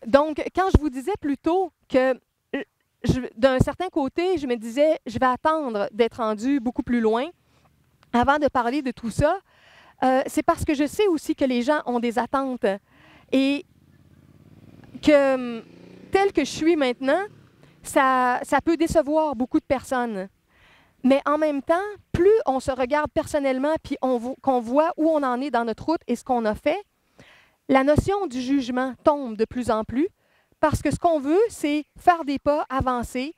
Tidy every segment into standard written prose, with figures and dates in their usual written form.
Donc, quand je vous disais plus tôt que d'un certain côté, je me disais, je vais attendre d'être rendu beaucoup plus loin avant de parler de tout ça, c'est parce que je sais aussi que les gens ont des attentes et que, tel que je suis maintenant, ça peut décevoir beaucoup de personnes. Mais en même temps, plus on se regarde personnellement puis qu'on voit où on en est dans notre route et ce qu'on a fait, la notion du jugement tombe de plus en plus parce que ce qu'on veut, c'est faire des pas, avancer,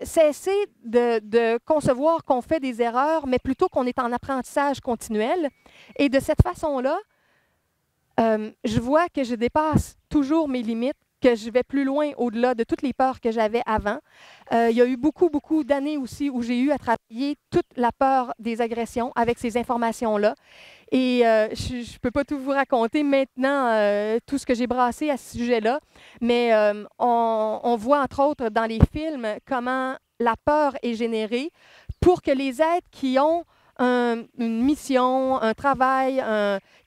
cesser de concevoir qu'on fait des erreurs, mais plutôt qu'on est en apprentissage continuel. Et de cette façon-là, je vois que je dépasse toujours mes limites, que je vais plus loin au-delà de toutes les peurs que j'avais avant. Il y a eu beaucoup, beaucoup d'années aussi où j'ai eu à travailler toute la peur des agressions avec ces informations-là. Et je ne peux pas tout vous raconter maintenant, tout ce que j'ai brassé à ce sujet-là, mais on voit entre autres dans les films comment la peur est générée pour que les êtres qui ont une mission, un travail,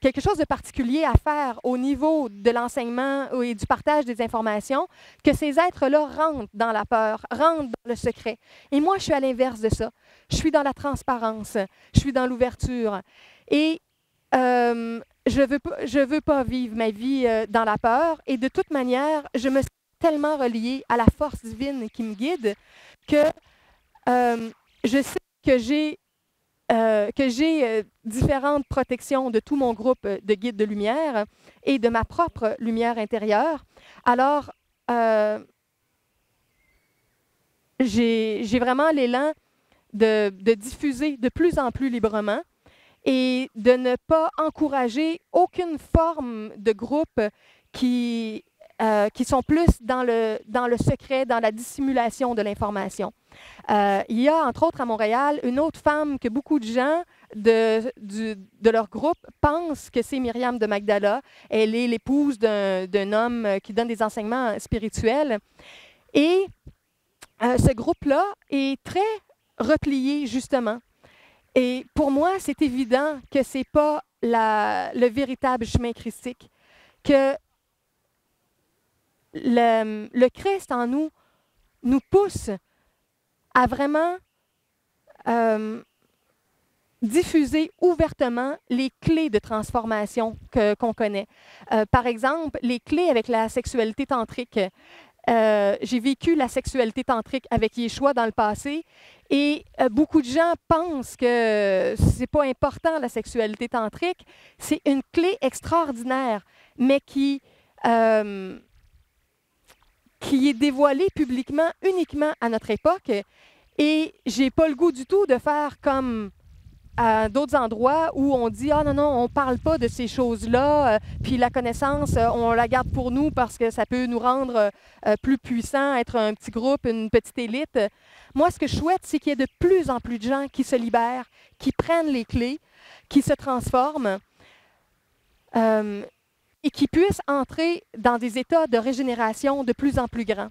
quelque chose de particulier à faire au niveau de l'enseignement et du partage des informations, que ces êtres-là rentrent dans la peur, rentrent dans le secret. Et moi, je suis à l'inverse de ça. Je suis dans la transparence, je suis dans l'ouverture. Et je veux pas vivre ma vie dans la peur. Et de toute manière, je me sens tellement reliée à la force divine qui me guide que je sais que j'ai différentes protections de tout mon groupe de guides de lumière et de ma propre lumière intérieure. Alors, j'ai vraiment l'élan de diffuser de plus en plus librement et de ne pas encourager aucune forme de groupe qui sont plus dans le secret, dans la dissimulation de l'information. Il y a, entre autres, à Montréal, une autre femme que beaucoup de gens de leur groupe pensent que c'est Myriam de Magdala. Elle est l'épouse d'un homme qui donne des enseignements spirituels. Et ce groupe-là est très replié, justement. Et pour moi, c'est évident que ce n'est pas le véritable chemin christique, que le Christ en nous pousse à vraiment diffuser ouvertement les clés de transformation qu'on connaît. Par exemple, les clés avec la sexualité tantrique. J'ai vécu la sexualité tantrique avec Yeshua dans le passé et beaucoup de gens pensent que c'est pas important la sexualité tantrique. C'est une clé extraordinaire, mais qui est dévoilée publiquement uniquement à notre époque. Et j'ai pas le goût du tout de faire comme à d'autres endroits où on dit « Ah non, non, on ne parle pas de ces choses-là, puis la connaissance, on la garde pour nous parce que ça peut nous rendre plus puissants, être un petit groupe, une petite élite. » Moi, ce que je souhaite, c'est qu'il y ait de plus en plus de gens qui se libèrent, qui prennent les clés, qui se transforment et qui puissent entrer dans des états de régénération de plus en plus grands.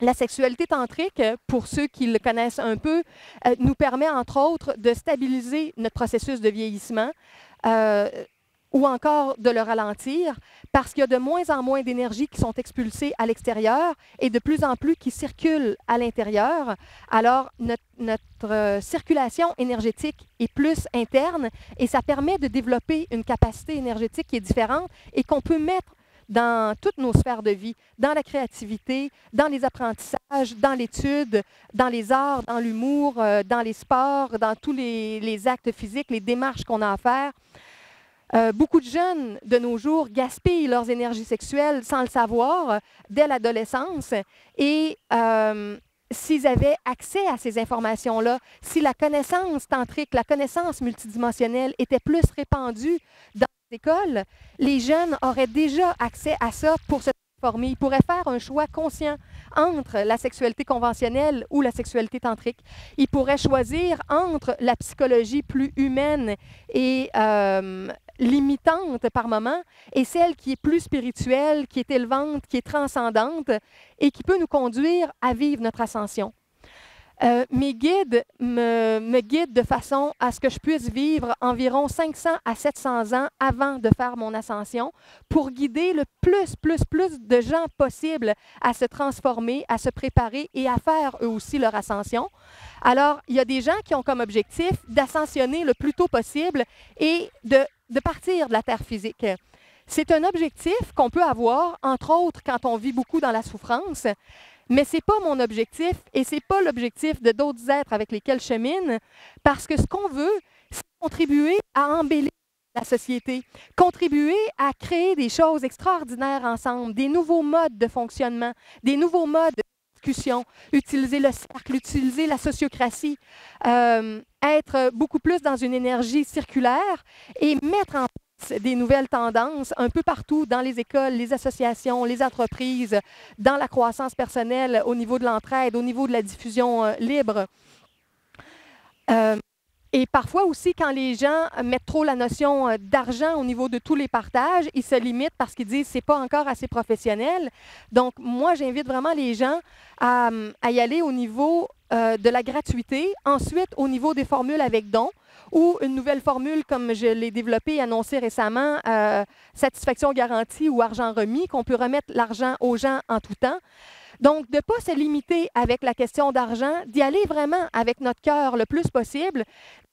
La sexualité tantrique, pour ceux qui le connaissent un peu, nous permet, entre autres, de stabiliser notre processus de vieillissement ou encore de le ralentir parce qu'il y a de moins en moins d'énergie qui sont expulsées à l'extérieur et de plus en plus qui circulent à l'intérieur. Alors, notre circulation énergétique est plus interne et ça permet de développer une capacité énergétique qui est différente et qu'on peut mettre dans toutes nos sphères de vie, dans la créativité, dans les apprentissages, dans l'étude, dans les arts, dans l'humour, dans les sports, dans tous les actes physiques, les démarches qu'on a à faire. Beaucoup de jeunes de nos jours gaspillent leurs énergies sexuelles sans le savoir dès l'adolescence et s'ils avaient accès à ces informations-là, si la connaissance tantrique, la connaissance multidimensionnelle était plus répandue dans les écoles, les jeunes auraient déjà accès à ça pour se transformer. Ils pourraient faire un choix conscient entre la sexualité conventionnelle ou la sexualité tantrique. Ils pourraient choisir entre la psychologie plus humaine et limitante par moment et celle qui est plus spirituelle, qui est élevante, qui est transcendante et qui peut nous conduire à vivre notre ascension. Mes guides me guident de façon à ce que je puisse vivre environ 500 à 700 ans avant de faire mon ascension pour guider le plus de gens possible à se transformer, à se préparer et à faire eux aussi leur ascension. Alors, il y a des gens qui ont comme objectif d'ascensionner le plus tôt possible et de partir de la terre physique. C'est un objectif qu'on peut avoir, entre autres, quand on vit beaucoup dans la souffrance, mais ce n'est pas mon objectif et ce n'est pas l'objectif de d'autres êtres avec lesquels je chemine, parce que ce qu'on veut, c'est contribuer à embellir la société, contribuer à créer des choses extraordinaires ensemble, des nouveaux modes de fonctionnement, des nouveaux modes de discussion, utiliser le cercle, utiliser la sociocratie, être beaucoup plus dans une énergie circulaire et mettre en des nouvelles tendances un peu partout dans les écoles, les associations, les entreprises, dans la croissance personnelle, au niveau de l'entraide, au niveau de la diffusion libre. Et parfois aussi, quand les gens mettent trop la notion d'argent au niveau de tous les partages, ils se limitent parce qu'ils disent que ce n'est pas encore assez professionnel. Donc, moi, j'invite vraiment les gens à y aller au niveau de la gratuité, ensuite au niveau des formules avec dons, ou une nouvelle formule comme je l'ai développée et annoncée récemment, satisfaction garantie ou argent remis, qu'on peut remettre l'argent aux gens en tout temps. Donc, de ne pas se limiter avec la question d'argent, d'y aller vraiment avec notre cœur le plus possible,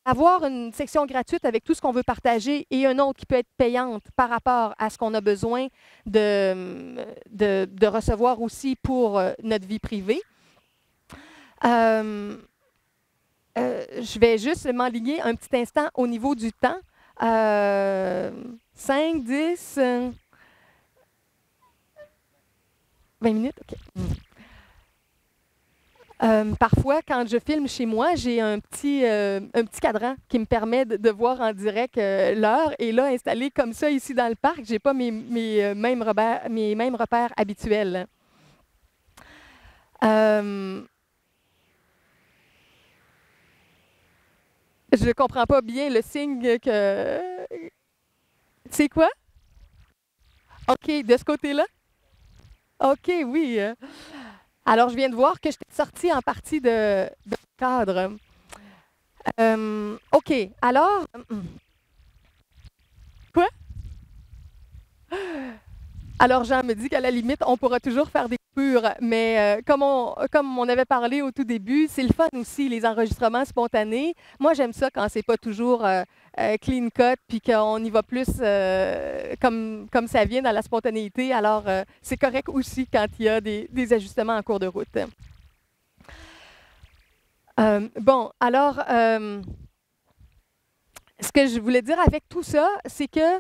avoir une section gratuite avec tout ce qu'on veut partager et une autre qui peut être payante par rapport à ce qu'on a besoin de recevoir aussi pour notre vie privée. Je vais juste m'enligner un petit instant au niveau du temps. 5, 10, 20 minutes? OK. Parfois, quand je filme chez moi, j'ai un petit cadran qui me permet de voir en direct l'heure. Et là, installé comme ça ici dans le parc, je n'ai pas mes mêmes repères habituels. Je ne comprends pas bien le signe que... C'est quoi? OK, de ce côté-là? OK, oui. Alors, je viens de voir que je t'ai sorti en partie de cadre. OK, alors... Quoi? Alors, Jean me dit qu'à la limite, on pourra toujours faire des coupures, mais comme on avait parlé au tout début, c'est le fun aussi, les enregistrements spontanés. Moi, j'aime ça quand c'est pas toujours clean cut, puis qu'on y va plus comme ça vient dans la spontanéité. Alors, c'est correct aussi quand il y a des ajustements en cours de route. Bon, alors, ce que je voulais dire avec tout ça, c'est que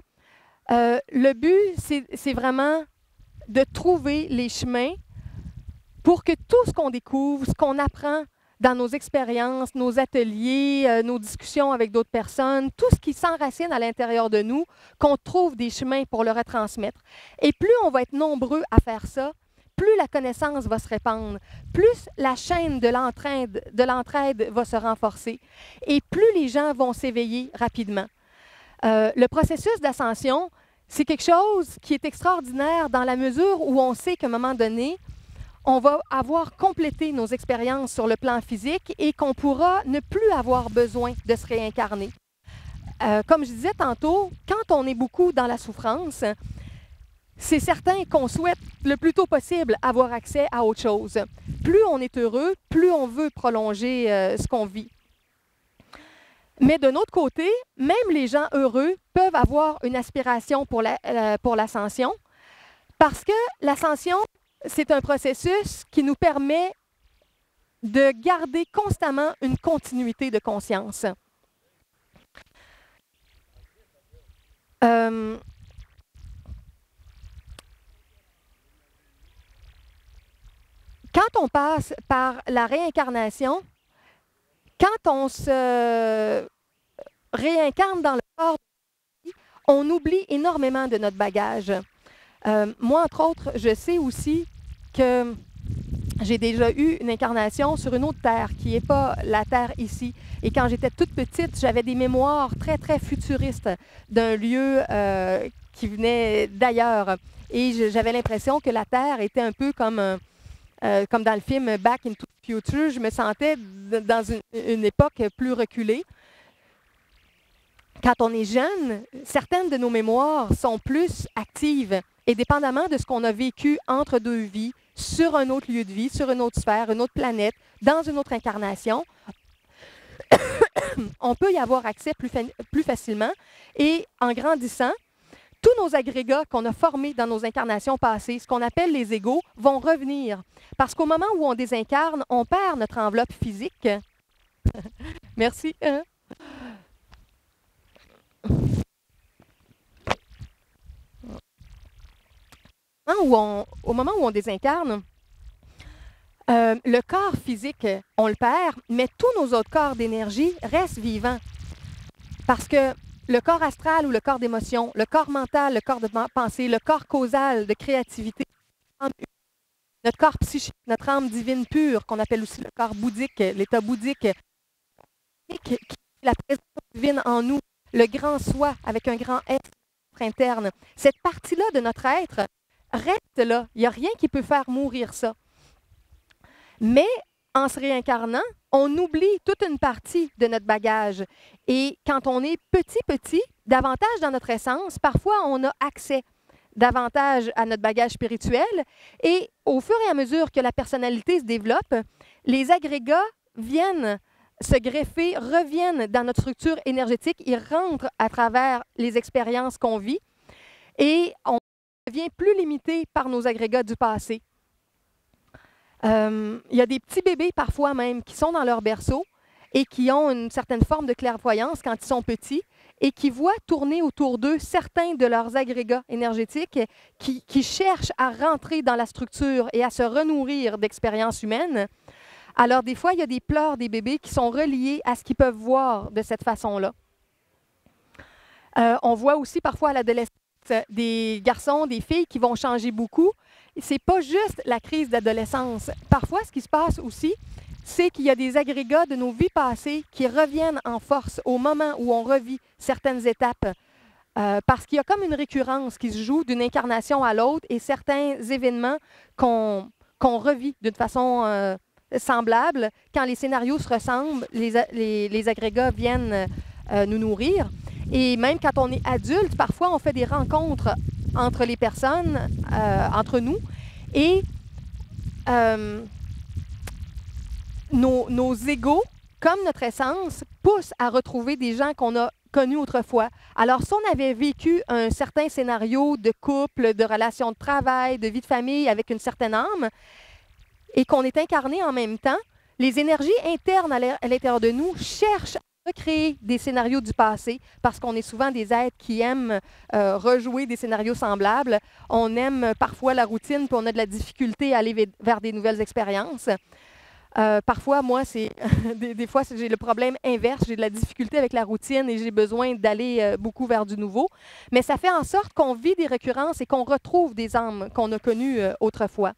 le but, c'est vraiment de trouver les chemins pour que tout ce qu'on découvre, ce qu'on apprend dans nos expériences, nos ateliers, nos discussions avec d'autres personnes, tout ce qui s'enracine à l'intérieur de nous, qu'on trouve des chemins pour le retransmettre. Et plus on va être nombreux à faire ça, plus la connaissance va se répandre, plus la chaîne de l'entraide va se renforcer et plus les gens vont s'éveiller rapidement. Le processus d'ascension, c'est quelque chose qui est extraordinaire dans la mesure où on sait qu'à un moment donné, on va avoir complété nos expériences sur le plan physique et qu'on pourra ne plus avoir besoin de se réincarner. Comme je disais tantôt, quand on est beaucoup dans la souffrance, c'est certain qu'on souhaite le plus tôt possible avoir accès à autre chose. Plus on est heureux, plus on veut prolonger ce qu'on vit. Mais d'un autre côté, même les gens heureux peuvent avoir une aspiration pour l'ascension, parce que l'ascension, c'est un processus qui nous permet de garder constamment une continuité de conscience. Quand on passe par la réincarnation, quand on se réincarne dans le corps, on oublie énormément de notre bagage. Moi, entre autres, je sais aussi que j'ai déjà eu une incarnation sur une autre terre qui n'est pas la terre ici. Et quand j'étais toute petite, j'avais des mémoires très, très futuristes d'un lieu qui venait d'ailleurs. Et j'avais l'impression que la terre était un peu comme dans le film Back into the future, je me sentais dans une époque plus reculée. Quand on est jeune, certaines de nos mémoires sont plus actives et dépendamment de ce qu'on a vécu entre deux vies, sur un autre lieu de vie, sur une autre sphère, une autre planète, dans une autre incarnation, on peut y avoir accès plus facilement et en grandissant, tous nos agrégats qu'on a formés dans nos incarnations passées, ce qu'on appelle les égos, vont revenir. Parce qu'au moment où on désincarne, on perd notre enveloppe physique. Merci. Au moment où on désincarne, le corps physique, on le perd, mais tous nos autres corps d'énergie restent vivants. Parce que le corps astral ou le corps d'émotion, le corps mental, le corps de pensée, le corps causal de créativité, notre corps psychique, notre âme divine pure, qu'on appelle aussi le corps bouddhique, l'état bouddhique, qui est la présence divine en nous, le grand soi avec un grand être interne. Cette partie-là de notre être reste là. Il n'y a rien qui peut faire mourir ça. Mais en se réincarnant, on oublie toute une partie de notre bagage. Et quand on est petit, davantage dans notre essence, parfois on a accès davantage à notre bagage spirituel. Et au fur et à mesure que la personnalité se développe, les agrégats viennent se greffer, reviennent dans notre structure énergétique, ils rentrent à travers les expériences qu'on vit et on devient plus limité par nos agrégats du passé. Il y a des petits bébés parfois même qui sont dans leur berceau et qui ont une certaine forme de clairvoyance quand ils sont petits et qui voient tourner autour d'eux certains de leurs agrégats énergétiques qui cherchent à rentrer dans la structure et à se renourrir d'expériences humaines. Alors, des fois, il y a des pleurs des bébés qui sont reliés à ce qu'ils peuvent voir de cette façon-là. On voit aussi parfois à l'adolescence des garçons, des filles qui vont changer beaucoup. Ce n'est pas juste la crise d'adolescence. Parfois, ce qui se passe aussi, c'est qu'il y a des agrégats de nos vies passées qui reviennent en force au moment où on revit certaines étapes. Parce qu'il y a comme une récurrence qui se joue d'une incarnation à l'autre et certains événements qu'on revit d'une façon semblable. Quand les scénarios se ressemblent, les agrégats viennent nous nourrir. Et même quand on est adulte, parfois on fait des rencontres entre les personnes, entre nous, et nos égos, comme notre essence, poussent à retrouver des gens qu'on a connus autrefois. Alors, si on avait vécu un certain scénario de couple, de relation de travail, de vie de famille avec une certaine âme, et qu'on est incarné en même temps, les énergies internes à l'intérieur de nous cherchent à recréer des scénarios du passé parce qu'on est souvent des êtres qui aiment rejouer des scénarios semblables. On aime parfois la routine puis on a de la difficulté à aller vers des nouvelles expériences. Parfois, moi, des fois, j'ai le problème inverse. J'ai de la difficulté avec la routine et j'ai besoin d'aller beaucoup vers du nouveau. Mais ça fait en sorte qu'on vit des récurrences et qu'on retrouve des âmes qu'on a connues autrefois.